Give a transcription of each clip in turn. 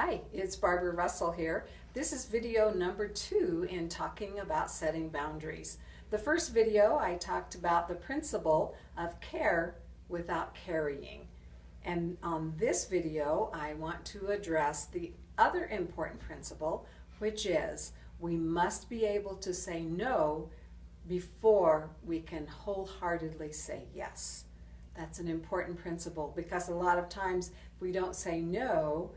Hi, it's Barbara Russell here. This is video number 2 in talking about setting boundaries. The first video I talked about the principle of care without carrying. And on this video I want to address the other important principle, which is we must be able to say no before we can wholeheartedly say yes. That's an important principle because a lot of times if we don't say no,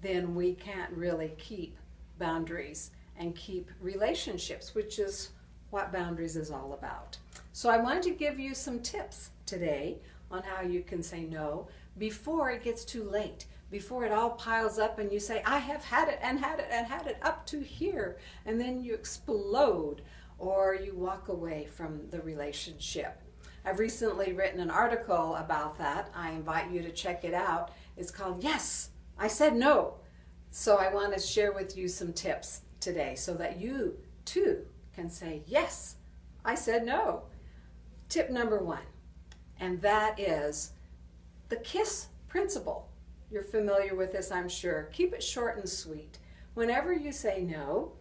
then we can't really keep boundaries and keep relationships, which is what boundaries is all about. So I wanted to give you some tips today on how you can say no before it gets too late, before it all piles up and you say, I have had it and had it and had it up to here, and then you explode or you walk away from the relationship. I've recently written an article about that. I invite you to check it out. It's called Yes, I Said No. So I want to share with you some tips today so that you too can say, yes, I said no. Tip number 1, and that is the KISS principle. You're familiar with this, I'm sure. Keep it short and sweet. Whenever you say no,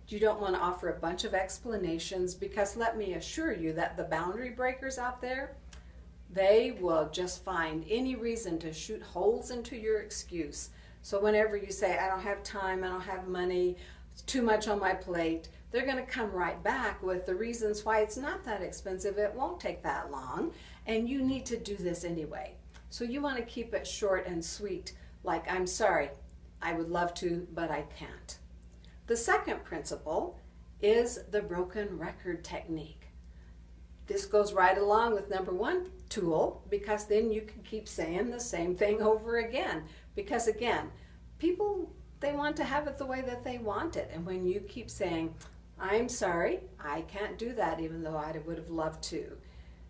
you don't want to offer a bunch of explanations, because let me assure you that the boundary breakers out there, they will just find any reason to shoot holes into your excuse. So whenever you say, I don't have time, I don't have money, it's too much on my plate, they're going to come right back with the reasons why it's not that expensive, it won't take that long, and you need to do this anyway. So you want to keep it short and sweet, like, I'm sorry, I would love to, but I can't. The second principle is the broken record technique. This goes right along with number 1 tool, because then you can keep saying the same thing over again. Because again, people, they want to have it the way that they want it. And when you keep saying, I'm sorry, I can't do that even though I would have loved to,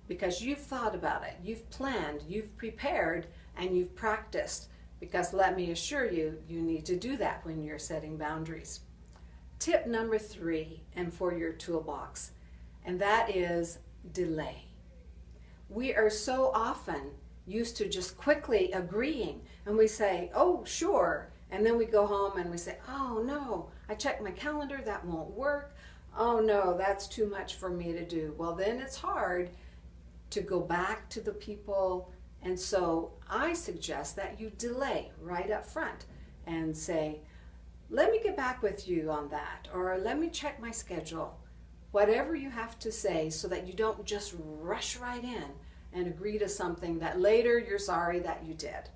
because you've thought about it, you've planned, you've prepared, and you've practiced. Because let me assure you, you need to do that when you're setting boundaries. Tip number 3, and for your toolbox, and that is delay. We are so often used to just quickly agreeing, and we say, oh sure, and then we go home and we say, oh no, I checked my calendar, that won't work, oh no, that's too much for me to do. Well, then it's hard to go back to the people, and so I suggest that you delay right up front and say, let me get back with you on that, or let me check my schedule. Whatever you have to say, so that you don't just rush right in and agree to something that later you're sorry that you did.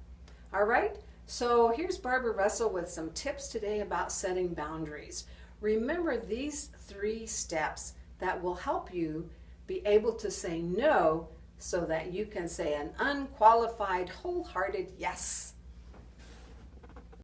All right, so here's Barbara Russell with some tips today about setting boundaries. Remember these 3 steps that will help you be able to say no so that you can say an unqualified, wholehearted yes.